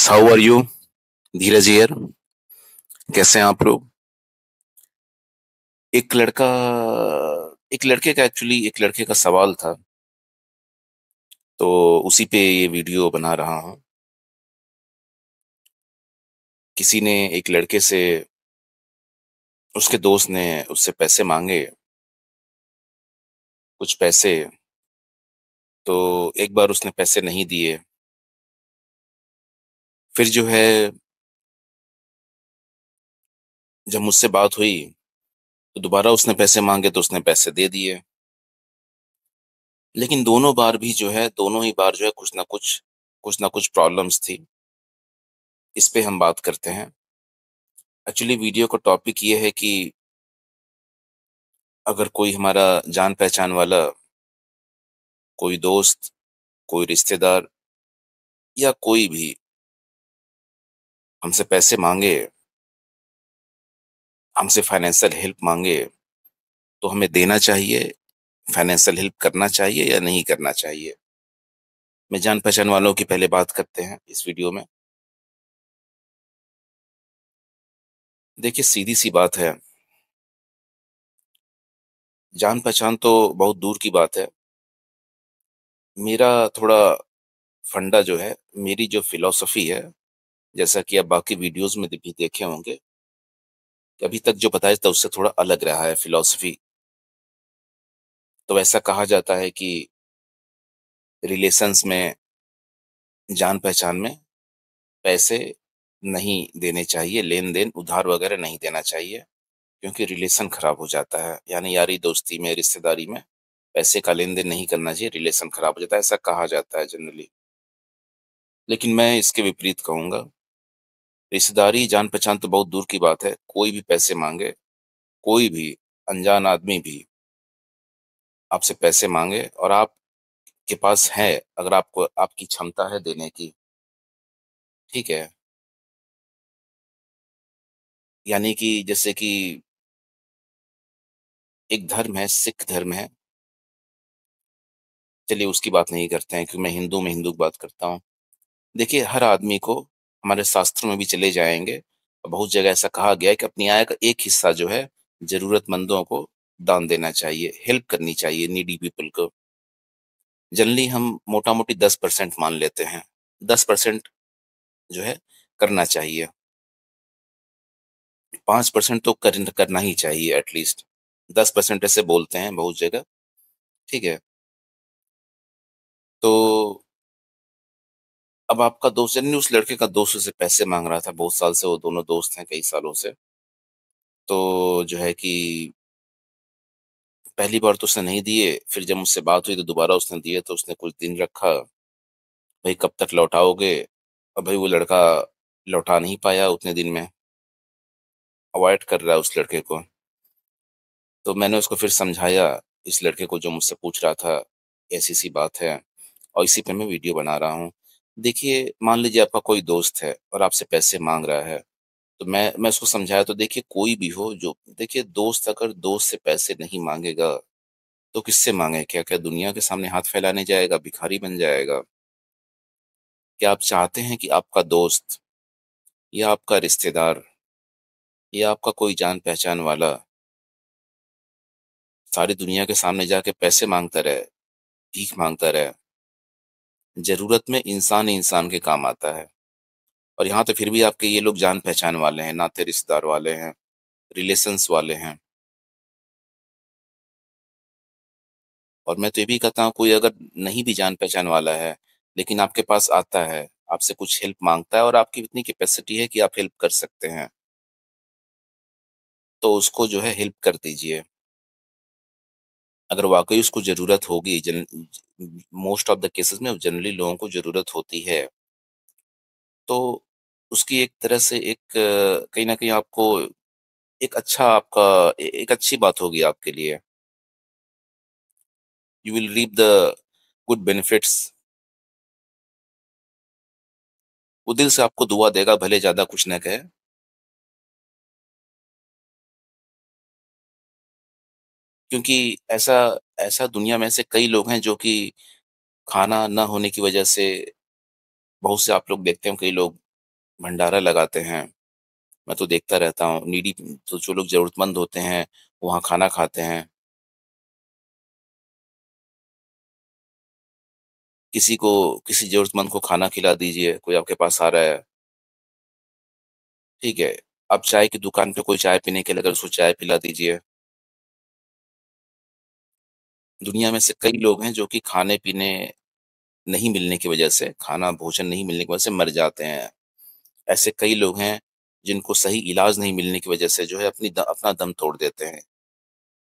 Yes, how are you? Dheeraj here. कैसे हैं आप लोग? एक लड़का एक लड़के का एक्चुअली एक लड़के का सवाल था, तो उसी पे ये वीडियो बना रहा हूँ। किसी ने एक लड़के से, उसके दोस्त ने उससे पैसे मांगे, कुछ पैसे। तो एक बार उसने पैसे नहीं दिए। फिर जो है, जब मुझसे बात हुई तो दोबारा उसने पैसे मांगे तो उसने पैसे दे दिए। लेकिन दोनों ही बार जो है कुछ ना कुछ प्रॉब्लम्स थी। इस पे हम बात करते हैं। एक्चुअली वीडियो का टॉपिक ये है कि अगर कोई हमारा जान पहचान वाला, कोई दोस्त, कोई रिश्तेदार या कोई भी हमसे पैसे मांगे, हमसे फाइनेंशियल हेल्प मांगे, तो हमें देना चाहिए, फाइनेंशियल हेल्प करना चाहिए या नहीं करना चाहिए। मैं जान पहचान वालों की पहले बात करते हैं इस वीडियो में। देखिए, सीधी सी बात है, जान पहचान तो बहुत दूर की बात है। मेरा थोड़ा फंडा जो है, मेरी जो फिलॉसफी है, जैसा कि आप बाकी वीडियोस में भी देखे होंगे, कि अभी तक जो बताया था उससे थोड़ा अलग रहा है फिलॉसफी। तो ऐसा कहा जाता है कि रिलेशंस में, जान पहचान में पैसे नहीं देने चाहिए, लेन देन उधार वगैरह नहीं देना चाहिए, क्योंकि रिलेशन खराब हो जाता है। यानी यारी दोस्ती में, रिश्तेदारी में पैसे का लेन देन नहीं करना चाहिए, रिलेशन खराब हो जाता है, ऐसा कहा जाता है जनरली। लेकिन मैं इसके विपरीत कहूंगा। रिश्तेदारी जान पहचान तो बहुत दूर की बात है, कोई भी पैसे मांगे, कोई भी अनजान आदमी भी आपसे पैसे मांगे और आपके पास है, अगर आपको आपकी क्षमता है देने की, ठीक है। यानी कि जैसे कि एक धर्म है, सिख धर्म है। चलिए उसकी बात नहीं करते हैं, क्योंकि मैं हिंदू की बात करता हूँ। देखिए, हर आदमी को, हमारे शास्त्रों में भी चले जाएंगे, और बहुत जगह ऐसा कहा गया है कि अपनी आय का एक हिस्सा जो है जरूरतमंदों को दान देना चाहिए, हेल्प करनी चाहिए नीडी पीपल को। जनरली हम मोटा मोटी 10% मान लेते हैं, 10% जो है करना चाहिए। 5% तो करना ही चाहिए एटलीस्ट। 10% ऐसे बोलते हैं बहुत जगह, ठीक है। तो अब आपका दोस्त, यानी उस लड़के का दोस्त उसे पैसे मांग रहा था, बहुत साल से वो दोनों दोस्त हैं, कई सालों से। तो जो है कि पहली बार तो उसने नहीं दिए, फिर जब मुझसे बात हुई तो दोबारा उसने दिए, तो उसने कुछ दिन रखा। भाई कब तक लौटाओगे? अब भाई वो लड़का लौटा नहीं पाया उतने दिन में, अवॉइड कर रहा है उस लड़के को। तो मैंने उसको फिर समझाया, इस लड़के को जो मुझसे पूछ रहा था, ऐसी सी बात है, और इसी पे मैं वीडियो बना रहा हूँ। देखिए, मान लीजिए आपका कोई दोस्त है और आपसे पैसे मांग रहा है, तो मैं उसको समझाया। तो देखिए, कोई भी हो, जो देखिए, दोस्त अगर दोस्त से पैसे नहीं मांगेगा तो किससे मांगे? क्या क्या दुनिया के सामने हाथ फैलाने जाएगा, भिखारी बन जाएगा? क्या आप चाहते हैं कि आपका दोस्त या आपका रिश्तेदार या आपका कोई जान पहचान वाला सारी दुनिया के सामने जाके पैसे मांगता रहे, भीख मांगता रहे? जरूरत में इंसान ही इंसान के काम आता है। और यहाँ तो फिर भी आपके ये लोग जान पहचान वाले हैं, नाते रिश्तेदार वाले हैं, रिलेशंस वाले हैं। और मैं तो ये भी कहता हूँ, कोई अगर नहीं भी जान पहचान वाला है, लेकिन आपके पास आता है, आपसे कुछ हेल्प मांगता है और आपकी इतनी कैपेसिटी है कि आप हेल्प कर सकते हैं, तो उसको जो है हेल्प कर दीजिए। अगर वाकई उसको जरूरत होगी, मोस्ट ऑफ द केसेस में जनरली लोगों को जरूरत होती है, तो उसकी एक तरह से कहीं ना कहीं आपको एक अच्छा आपका एक अच्छी बात होगी आपके लिए। You will reap the good benefits. वो दिल से आपको दुआ देगा, भले ज्यादा कुछ न कहे। क्योंकि ऐसा ऐसा दुनिया में ऐसे कई लोग हैं जो कि खाना ना होने की वजह से, बहुत से आप लोग देखते हैं, कई लोग भंडारा लगाते हैं। मैं तो देखता रहता हूँ नीडी, तो जो लोग ज़रूरतमंद होते हैं, वहाँ खाना खाते हैं। किसी को किसी ज़रूरतमंद को खाना खिला दीजिए, कोई आपके पास आ रहा है, ठीक है? आप चाय की दुकान पे कोई चाय पीने के लिए अगर उसको चाय पिला दीजिए। दुनिया में से कई लोग हैं जो कि खाने-पीने नहीं मिलने की वजह से, खाना भोजन नहीं मिलने की वजह से मर जाते हैं। ऐसे कई लोग हैं जिनको सही इलाज नहीं मिलने की वजह से जो है अपना दम तोड़ देते हैं।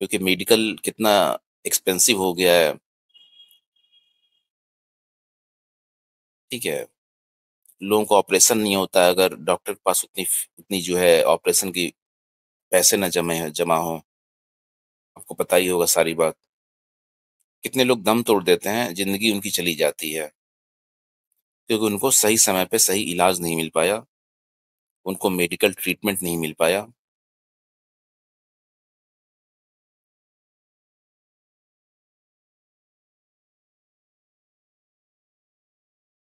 क्योंकि मेडिकल कितना एक्सपेंसिव हो गया है, ठीक है? लोगों को ऑपरेशन नहीं होता है अगर डॉक्टर के पास उतनी जो है ऑपरेशन की पैसे ना जमा हों। आपको पता ही होगा सारी बात। कितने लोग दम तोड़ देते हैं, ज़िंदगी उनकी चली जाती है, क्योंकि उनको सही समय पे सही इलाज नहीं मिल पाया, उनको मेडिकल ट्रीटमेंट नहीं मिल पाया।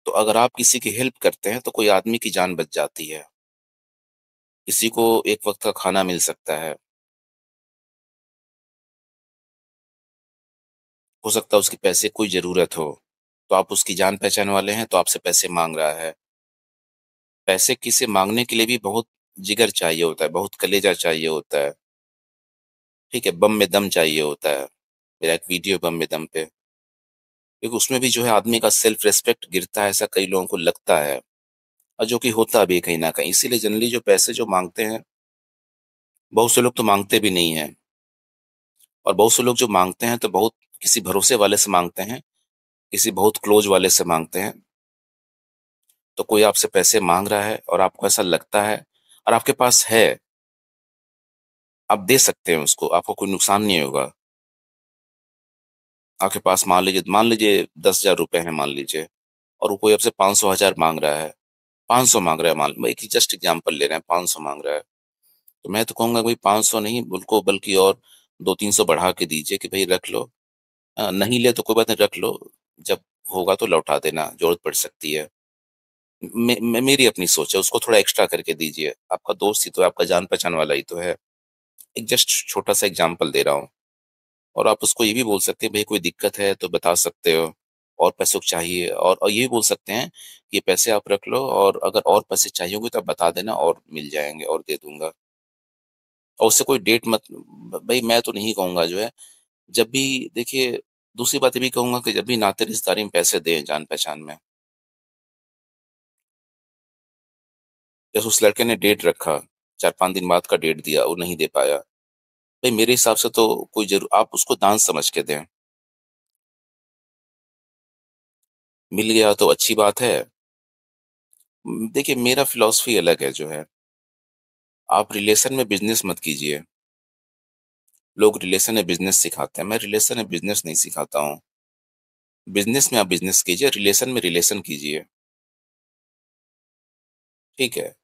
तो अगर आप किसी की हेल्प करते हैं, तो कोई आदमी की जान बच जाती है। किसी को एक वक़्त का खाना मिल सकता है। हो सकता है उसकी पैसे की कोई ज़रूरत हो, तो आप उसकी जान-पहचान वाले हैं, तो आपसे पैसे माँग रहा है। पैसे किसी माँगने के लिए भी बहुत जिगर चाहिए होता है, बहुत कलेजा चाहिए होता है, ठीक है? बम में दम चाहिए होता है। मेरा एक वीडियो है बम में दम पे, क्योंकि उसमें भी जो है आदमी का सेल्फ रिस्पेक्ट गिरता है, ऐसा कई लोगों को लगता है और जो कि होता भी है कहीं न कहीं। इसीलिए जनरली जो पैसे जो माँगते हैं, बहुत से लोग तो माँगते भी नहीं हैं और बहुत से लोग जो माँगते हैं, तो बहुत किसी भरोसे वाले से माँगते हैं, किसी बहुत क्लोज़ वाले से माँगते हैं। तो कोई आपसे पैसे माँग रहा है और आपको ऐसा लगता है और आपके पास है, आप दे सकते हैं उसको, आपको कोई नुकसान नहीं होगा। आपके पास मान लीजिए ₹10,000 हैं मान लीजिए और वो कोई आपसे 500 हज़ार माँग रहा है, 500 माँग रहा है मान मैं एक जस्ट एग्ज़ाम्पल ले रहे हैं, 500 माँग रहा है। तो मैं तो कहूँगा भई 500 नहीं उनको बल्कि और 2-300 बढ़ा के दीजिए कि भई रख लो। नहीं ले तो कोई बात नहीं रख लो, जब होगा तो लौटा देना, ज़रूरत पड़ सकती है। मेरी अपनी सोच है, उसको थोड़ा एक्स्ट्रा करके दीजिए। आपका दोस्त ही तो है, आपका जान-पहचान वाला ही तो है। एक जस्ट छोटा-सा एग्ज़ाम्पल दे रहा हूँ और आप उसको ये भी बोल सकते हैं, भई कोई दिक्कत है तो बता सकते हो और पैसों को चाहिए और ये भी बोल सकते हैं, ये पैसे आप रख लो और अगर और पैसे चाहिए होंगे तो आप बता देना और मिल जाएँगे और दे दूँगा। और उससे कोई डेट मत भई मैं तो नहीं कहूँगा जो है, जब भी देखिए दूसरी बात ये भी कहूँगा कि जब भी नाते-रिश्तेदारी में पैसे दें जान-पहचान में, जैसे उस लड़के ने डेट रखा, 4-5 दिन बाद का डेट दिया, वो नहीं दे पाया। भई मेरे हिसाब से तो कोई आप उसको दान समझ के दें। मिल गया तो अच्छी बात है। देखिए मेरा फ़िलॉसफ़ी अलग है जो है, आप रिलेशन में बिज़नेस मत कीजिए। लोग रिलेशन में बिज़नेस सिखाते हैं, मैं रिलेशन में बिज़नेस नहीं सिखाता हूँ। बिज़नेस में आप बिज़नेस कीजिए, रिलेशन में रिलेशन कीजिए, ठीक है?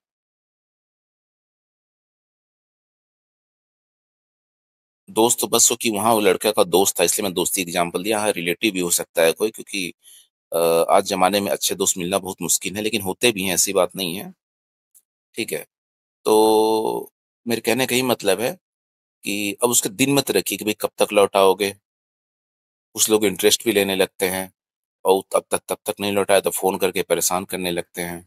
दोस्त तो बस हो कि वहाँ वो लड़के का दोस्त था इसलिए मैं दोस्ती एग्ज़ाम्पल दिया, हाँ, रिलेटिव भी हो सकता है कोई क्योंकि आज ज़माने में अच्छे दोस्त मिलना बहुत मुश्किल है, लेकिन होते भी हैं, ऐसी बात नहीं है, ठीक है? तो मेरे कहने का यही मतलब है कि अब उसके दिन मत रखिए कि भई कब तक लौटाओगे? कुछ लोग इंटरेस्ट भी लेने लगते हैं और तब तक नहीं लौटाया तो फ़ोन करके परेशान करने लगते हैं।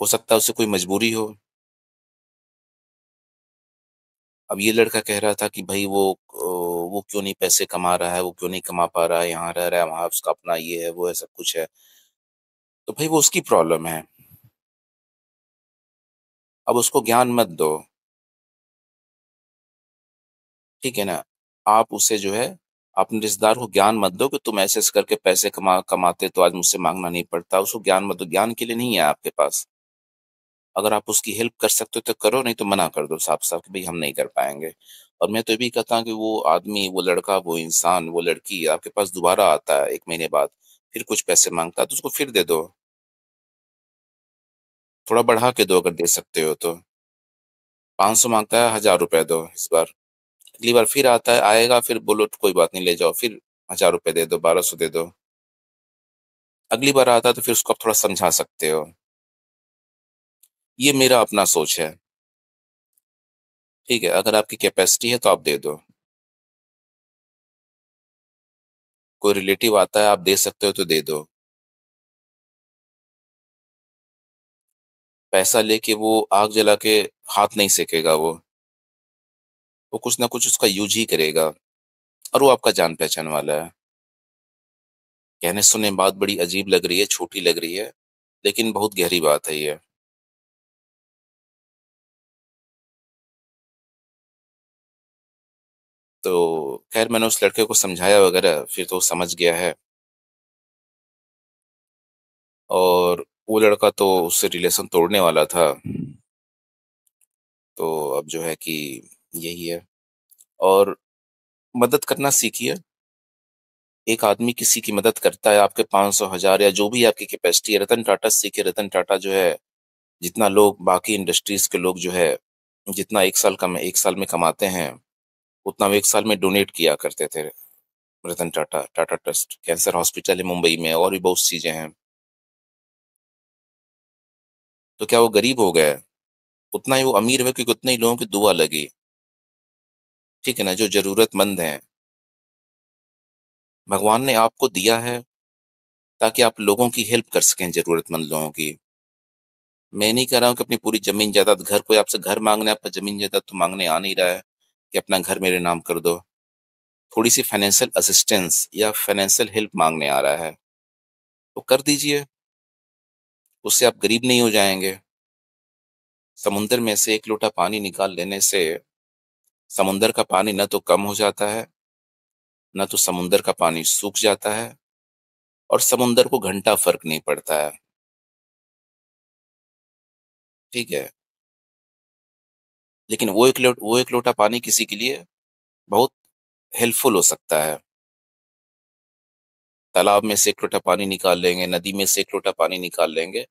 हो सकता है उसे कोई मजबूरी हो। अब ये लड़का कह रहा था कि भई वो क्यों नहीं पैसे कमा रहा है, वो क्यों नहीं कमा पा रहा है, यहाँ रह रहा है, वहाँ उसका अपना ये है, वो है, सब कुछ है। तो भई वो उसकी प्रॉब्लम है। अब उसको ज्ञान मत दो, ठीक है ना? आप उसे जो है अपने रिश्तेदार को ज्ञान मत दो कि तुम ऐसे-ऐसे करके पैसे कमाते तो आज मुझसे माँगना नहीं पड़ता। उसको ज्ञान मत दो, ज्ञान के लिए नहीं है आपके पास। अगर आप उसकी हेल्प कर सकते हो तो करो, नहीं तो मना कर दो साफ-साफ कि भई हम नहीं कर पाएँगे। और मैं तो ये भी कहता हूँ कि वो आदमी, वो लड़का, वो इंसान, वो लड़की आपके पास दोबारा आता है 1 महीने बाद, फिर कुछ पैसे माँगता है तो उसको फिर दे दो। थोड़ा बढ़ा के दो अगर दे सकते हो तो। 500 माँगता है, ₹1000 दो इस बार। अगली बार फिर आता है, आएगा फिर बोलो कोई बात नहीं ले जाओ, फिर ₹1000 दे दो, 1200 दे दो। अगली बार आता है तो फिर उसको आप थोड़ा समझा सकते हो। ये मेरा अपना सोच है, ठीक है? अगर आपकी कैपेसिटी है तो आप दे दो। कोई रिलेटिव आता है, आप दे सकते हो तो दे दो। पैसा लेके वो आग जला के हाथ नहीं सेकेगा वो। वो कुछ ना कुछ उसका यूज़ ही करेगा और वो आपका जान-पहचान वाला है। कहने सुने में बात बड़ी अजीब लग रही है, छोटी लग रही है, लेकिन बहुत गहरी बात है ये। तो ख़ैर मैंने उस लड़के को समझाया वग़ैरह, फिर तो वो समझ गया है और वो लड़का तो उससे रिलेशन तोड़ने वाला था। तो अब जो है कि यही है और मदद करना सीखिए। एक आदमी किसी की मदद करता है, आपके 500 हज़ार या जो भी आपकी कैपेसिटी है, रतन टाटा से सीखिए। रतन टाटा जो है, जितना लोग बाकी इंडस्ट्रीज़ के लोग जो है, जितना 1 साल में कमाते हैं, उतना वो 1 साल में डोनेट किया करते थे। Ratan Tata, Tata trust, cancer hospital है मुंबई में और भी बहुत सी चीज़ें हैं। तो क्या वो गरीब हो गए? उतना ही वो अमीर हुए क्योंकि उतने ही लोगों की दुआ लगी, ठीक है ना? जो ज़रूरतमंद हैं, भगवान ने आपको दिया है ताकि आप लोगों की हेल्प कर सकें, ज़रूरतमंद लोगों की। मैं नहीं कह रहा हूँ कि अपनी पूरी ज़मीन जायदाद, घर कोई आपसे घर माँगने, आपका ज़मीन जायदाद तो माँगने आ नहीं रहा है कि अपना घर मेरे नाम कर दो। थोड़ी-सी फाइनेंशियल असिस्टेंस या फाइनेंशियल हेल्प माँगने आ रहा है, तो कर दीजिए, उससे आप गरीब नहीं हो जाएँगे। समुंदर में से 1 लोटा पानी निकाल लेने से समुंदर का पानी ना तो कम हो जाता है, ना तो समुंदर का पानी सूख जाता है और समुंदर को घंटा फ़र्क नहीं पड़ता है, ठीक है? लेकिन वो 1 लोटा पानी किसी के लिए बहुत हेल्पफुल हो सकता है। तालाब में से 1 लोटा पानी निकाल लेंगे, नदी में से 1 लोटा पानी निकाल लेंगे,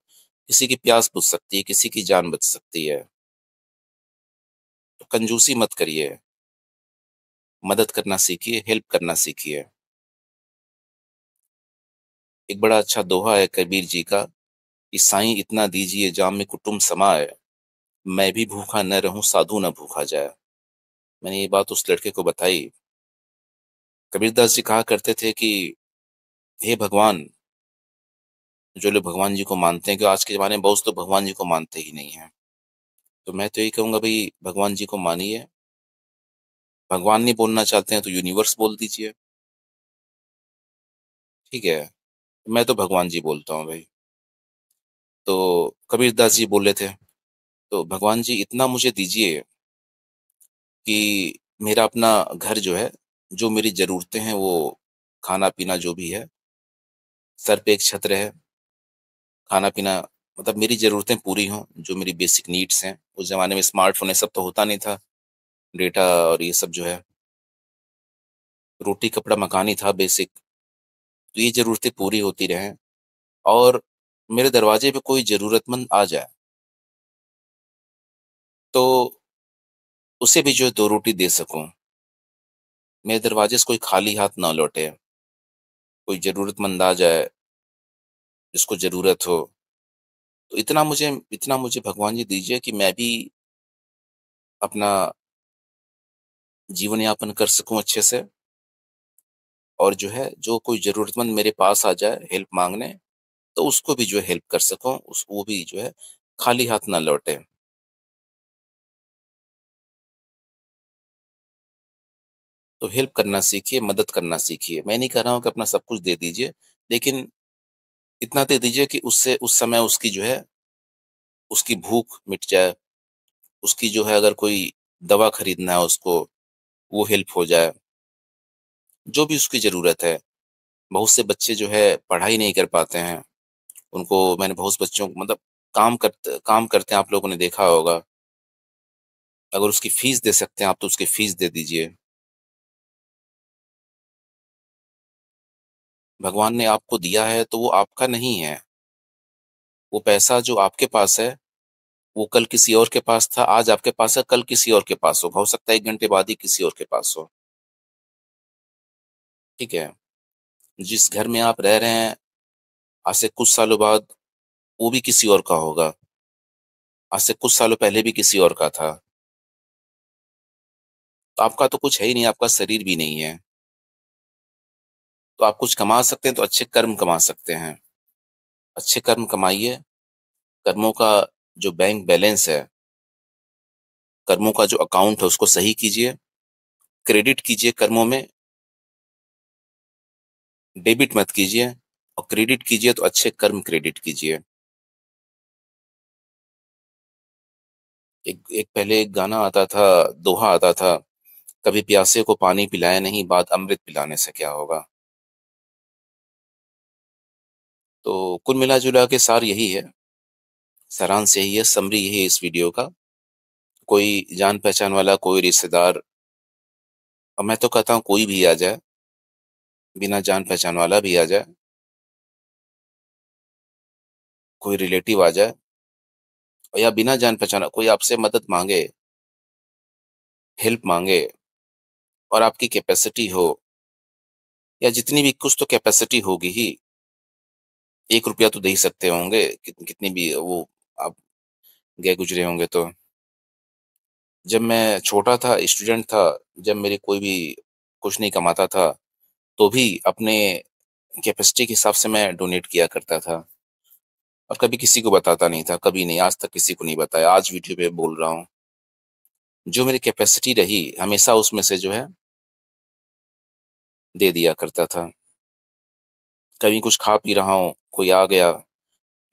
किसी की प्यास बुझ सकती है, किसी की जान बच सकती है। तो कंजूसी मत करिए, मदद करना सीखिए, हेल्प करना सीखिए। एक बड़ा अच्छा दोहा है कबीर जी का कि साईं इतना दीजिए जाम में कुटुम्ब समाए, मैं भी भूखा न रहूं साधु न भूखा जाए। मैंने ये बात उस लड़के को बताई। कबीरदास जी कहा करते थे कि हे भगवान, जो लोग भगवान जी को मानते हैं, कि आज के ज़माने में बहुत से तो भगवान जी को मानते ही नहीं हैं। तो मैं तो यही कहूँगा भई भगवान जी को मानिए, भगवान नहीं बोलना चाहते हैं तो यूनिवर्स बोल दीजिए, ठीक है? मैं तो भगवान जी बोलता हूँ भई। तो कबीरदास जी बोले थे, तो भगवान जी इतना मुझे दीजिए कि मेरा अपना घर जो है, जो मेरी ज़रूरतें हैं वो खाना-पीना जो भी है, सर पे एक छत रहे, खाना-पीना मतलब मेरी ज़रूरतें पूरी हों, जो मेरी बेसिक नीड्स हैं। उस ज़माने में स्मार्टफ़ोन ये सब तो होता नहीं था, डेटा और ये सब जो है, रोटी, कपड़ा, मकान ही था बेसिक। तो ये ज़रूरतें पूरी होती रहें और मेरे दरवाज़े पे कोई ज़रूरतमंद आ जाए, तो उसे भी जो है 2 रोटी दे सकूँ। मेरे दरवाज़े से कोई खाली हाथ ना लौटे। कोई ज़रूरतमंद आ जाए, जिसको ज़रूरत हो, तो इतना मुझे भगवान जी दीजिए कि मैं भी अपना जीवन यापन कर सकूँ अच्छे से और जो है, जो कोई ज़रूरतमंद मेरे पास आ जाए हेल्प माँगने, तो उसको भी जो है हेल्प कर सकूँ, उस वो भी जो है खाली हाथ ना लौटे। तो हेल्प करना सीखिए, मदद करना सीखिए। मैं नहीं कह रहा हूँ कि अपना सब कुछ दे दीजिए, लेकिन इतना दे दीजिए कि उससे उस समय उसकी जो है, उसकी भूख मिट जाए, उसकी जो है अगर कोई दवा खरीदना है उसको, वो हेल्प हो जाए, जो भी उसकी ज़रूरत है। बहुत से बच्चे जो है पढ़ाई नहीं कर पाते हैं, उनको मैंने बहुत से बच्चों को मतलब काम करते हैं, आप लोगों ने देखा होगा, अगर उसकी फ़ीस दे सकते हैं आप तो उसकी फ़ीस दे दीजिए। भगवान ने आपको दिया है तो वो आपका नहीं है, वो पैसा जो आपके पास है, वो कल किसी और के पास था, आज आपके पास है, कल किसी और के पास होगा, हो सकता है 1 घंटे बाद ही किसी और के पास हो, ठीक है? जिस घर में आप रह रहे हैं, आज से कुछ सालों बाद वो भी किसी और का होगा। आज से कुछ सालों पहले भी किसी और का था। तो आपका तो कुछ है ही नहीं, आपका शरीर भी नहीं है। तो आप कुछ कमा सकते हैं तो अच्छे कर्म कमा सकते हैं। अच्छे कर्म कमाइए, कर्मों का जो बैंक बैलेंस है, कर्मों का जो अकाउंट है उसको सही कीजिए, क्रेडिट कीजिए कर्मों में, डेबिट मत कीजिए, और क्रेडिट कीजिए तो अच्छे कर्म क्रेडिट कीजिए। एक एक पहले एक गाना आता था, दोहा आता था, कभी प्यासे को पानी पिलाया नहीं, बात अमृत पिलाने से क्या होगा। तो कुल मिला जुला के सार यही है, सारांश यही है, समरी यही है इस वीडियो का। कोई जान पहचान वाला, कोई रिश्तेदार, और मैं तो कहता हूँ कोई भी आ जाए, बिना जान पहचान वाला भी आ जाए, कोई रिलेटिव आ जाए, या बिना जान पहचाना कोई आपसे मदद मांगे, हेल्प मांगे, और आपकी कैपेसिटी हो, या जितनी भी कुछ तो कैपेसिटी होगी ही, 1 रुपया तो दे ही सकते होंगे, कितनी भी वो आप गए गुजरे होंगे तो। जब मैं छोटा था, स्टूडेंट था, जब मेरे कोई भी कुछ नहीं कमाता था, तो भी अपने कैपेसिटी के हिसाब से मैं डोनेट किया करता था, और कभी किसी को बताता नहीं था, कभी नहीं, आज तक किसी को नहीं बताया, आज वीडियो पे बोल रहा हूँ। जो मेरी कैपेसिटी रही हमेशा उसमें से जो है दे दिया करता था। कभी कुछ खा पी रहा हूँ, कोई आ गया,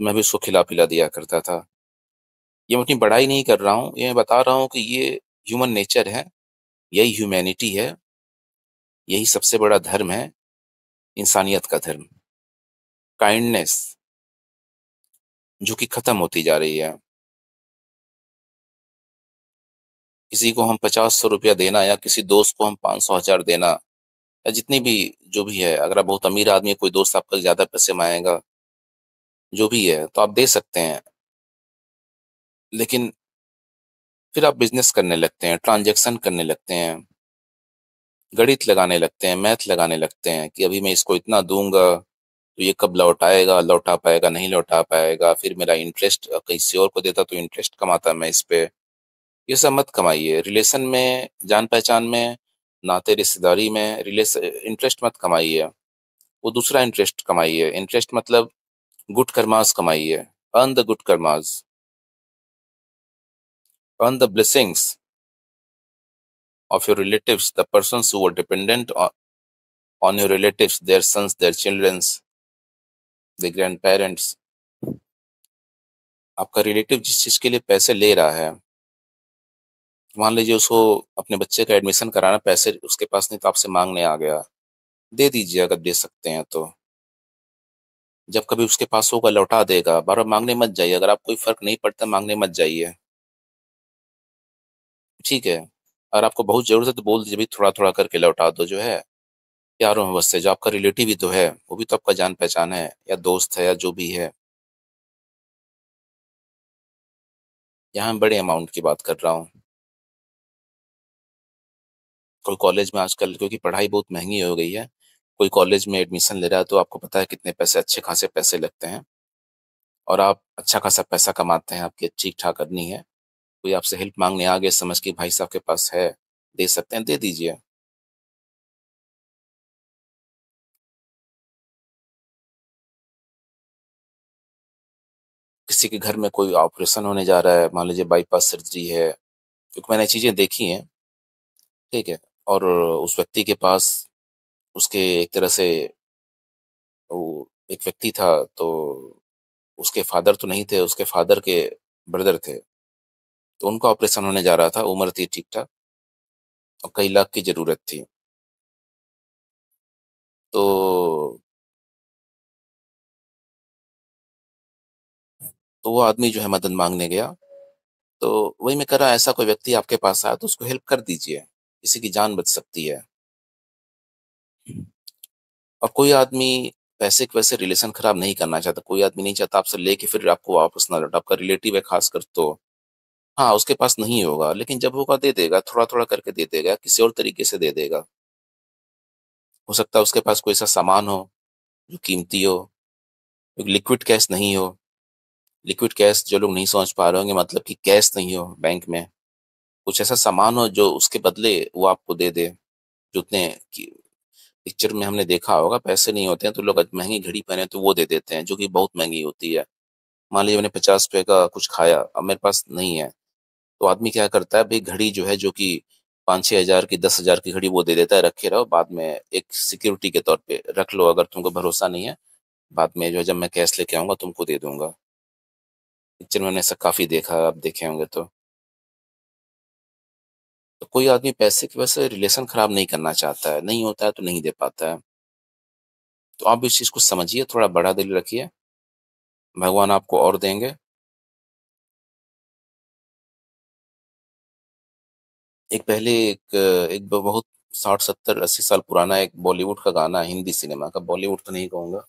मैं भी उसको खिला पिला दिया करता था। ये मैं अपनी बड़ाई नहीं कर रहा हूँ, ये मैं बता रहा हूँ कि ये ह्यूमन नेचर है, यही ह्यूमैनिटी है, यही सबसे बड़ा धर्म है, इंसानियत का धर्म, काइंडनेस, जो कि खत्म होती जा रही है। किसी को हम 50-100 रुपया देना, या किसी दोस्त को हम 500-1000 देना, या जितनी भी जो भी है, अगर आप बहुत अमीर आदमी है, कोई दोस्त आपका ज्यादा पैसे मांगेगा, जो भी है तो आप दे सकते हैं। लेकिन फिर आप बिजनेस करने लगते हैं, ट्रांजैक्शन करने लगते हैं, गणित लगाने लगते हैं, मैथ लगाने लगते हैं कि अभी मैं इसको इतना दूंगा तो ये कब लौटाएगा, लौटा पाएगा, नहीं लौटा पाएगा, फिर मेरा इंटरेस्ट किसी और को देता तो इंटरेस्ट कमाता मैं इस पे। ये सब मत कमाइए रिलेशन में, जान पहचान में, नाते रिश्तेदारी में, रिलेशन इंटरेस्ट मत कमाइए, वो दूसरा इंटरेस्ट कमाइए। इंटरेस्ट मतलब गुड कर्मास कमाइए, earn the good karmas, earn the blessings of your relatives, the persons who are dependent on your relatives, their sons, their childrens, their grandparents। आपका रिलेटिव जिस चीज के लिए पैसे ले रहा है, मान लीजिए उसको अपने बच्चे का एडमिशन कराना, पैसे उसके पास नहीं तो आपसे मांगने आ गया, दे दीजिए अगर दे सकते हैं तो। जब कभी उसके पास होगा लौटा देगा, बार बार मांगने मत जाइए, अगर आप कोई फर्क नहीं पड़ता मांगने मत जाइए, ठीक है। अगर आपको बहुत जरूरत है तो बोल दीजिए भाई थोड़ा थोड़ा करके लौटा दो, जो है प्यारों में बस से, जो आपका रिलेटिव ही तो है, वो भी तो आपका जान पहचान है, या दोस्त है, या जो भी है। यहाँ मैं बड़े अमाउंट की बात कर रहा हूँ। कोई कॉलेज में आजकल, क्योंकि पढ़ाई बहुत महंगी हो गई है, कोई कॉलेज में एडमिशन ले रहा है तो आपको पता है कितने पैसे, अच्छे खासे पैसे लगते हैं, और आप अच्छा खासा पैसा कमाते हैं, आपकी ठीक ठाक करनी है, कोई आपसे हेल्प मांगने आ गए, समझ के भाई साहब के पास है, दे सकते हैं, दे दीजिए। किसी के घर में कोई ऑपरेशन होने जा रहा है, मान लीजिए बाईपास सर्जरी है, क्योंकि मैंने चीजें देखी हैं, ठीक है, और उस व्यक्ति के पास, उसके एक तरह से, वो एक व्यक्ति था, तो उसके फादर तो नहीं थे, उसके फादर के ब्रदर थे, तो उनका ऑपरेशन होने जा रहा था, उम्र थी ठीक ठाक, और कई लाख की जरूरत थी। तो वो आदमी जो है मदद मांगने गया, तो वही मैं कह रहा, ऐसा कोई व्यक्ति आपके पास आया तो उसको हेल्प कर दीजिए, किसी की जान बच सकती है। और कोई आदमी पैसे के वैसे रिलेशन खराब नहीं करना चाहता, कोई आदमी नहीं चाहता आपसे लेके फिर आपको वापस ना लौटा, आपका रिलेटिव है खासकर तो। हाँ, उसके पास नहीं होगा, लेकिन जब होगा दे देगा, थोड़ा थोड़ा करके दे देगा, किसी और तरीके से दे देगा। हो सकता है उसके पास कोई ऐसा सामान हो जो कीमती हो, लिक्विड कैश नहीं हो, लिक्विड कैश जो लोग नहीं समझ पा रहे होंगे, मतलब कि कैश नहीं हो बैंक में, कुछ ऐसा सामान हो जो उसके बदले वो आपको दे दे, जो उतने कि पिक्चर में हमने देखा होगा पैसे नहीं होते हैं तो लोग महँगी घड़ी पहने तो वो दे देते हैं, जो कि बहुत महँगी होती है। मान लीजिए मैंने ₹50 का कुछ खाया, अब मेरे पास नहीं है, तो आदमी क्या करता है भई घड़ी जो है जो कि 5-6 हज़ार की 10,000 की घड़ी वो दे देता है, रखे रहो बाद में एक सिक्योरिटी के तौर पे रख लो, अगर तुमको भरोसा नहीं है, बाद में जो है जब मैं कैश लेके आऊँगा तुमको दे दूँगा। पिक्चर में मैंने ऐसा काफ़ी देखा है, आप देखे होंगे तो। तो कोई आदमी पैसे की वजह से रिलेशन खराब नहीं करना चाहता है, नहीं होता है तो नहीं दे पाता है। तो आप इस चीज़ को समझिए, थोड़ा बड़ा दिल रखिए, भगवान आपको और देंगे। एक पहले एक बहुत 60, 70, 80 साल पुराना एक बॉलीवुड का गाना है, हिंदी सिनेमा का, बॉलीवुड तो नहीं कहूँगा।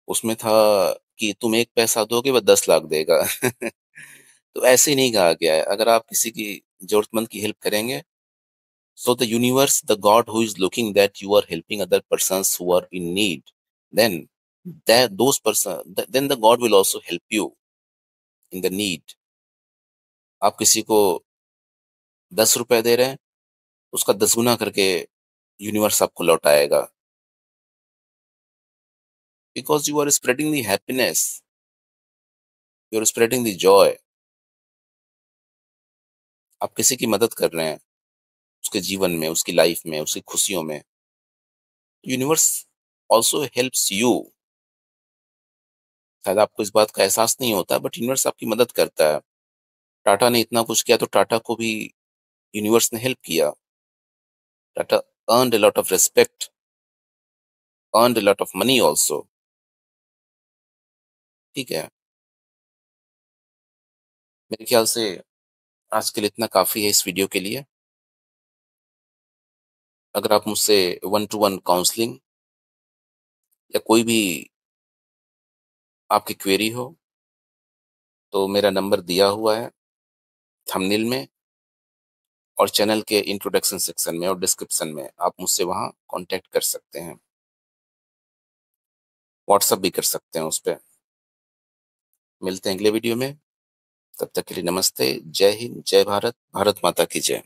उसमें था कि तुम 1 पैसा दोगे वह 10 लाख देगा। तो ऐसे ही नहीं कहा गया है, अगर आप किसी की ज़रूरतमंद की हेल्प करेंगे, so the universe, the God who is looking that you are helping other persons who are in need, then that those person, then the God will also help you in the need. आप किसी को ₹10 दे रहे हैं, उसका 10 गुना करके universe आपको लौटाएगा। Because you are spreading the happiness, you are spreading the joy. आप किसी की मदद कर रहे हैं, उसके जीवन में, उसकी लाइफ में, उसकी खुशियों में। Universe also helps you. शायद आपको इस बात का एहसास नहीं होता, बट यूनिवर्स आपकी मदद करता है। टाटा ने इतना कुछ किया तो टाटा को भी यूनिवर्स ने हेल्प किया। Tata earned a lot of respect, earned a lot of money also। ठीक है, मेरे ख्याल से आज के लिए इतना काफ़ी है इस वीडियो के लिए। अगर आप मुझसे वन टू वन काउंसलिंग या कोई भी आपकी क्वेरी हो, तो मेरा नंबर दिया हुआ है थंबनेल में और चैनल के इंट्रोडक्शन सेक्शन में और डिस्क्रिप्शन में। आप मुझसे वहाँ कॉन्टैक्ट कर सकते हैं। व्हाट्सएप भी कर सकते हैं उस पे। मिलते हैं अगले वीडियो में, तब तक के लिए नमस्ते, जय हिंद, जय भारत, भारत माता की जय।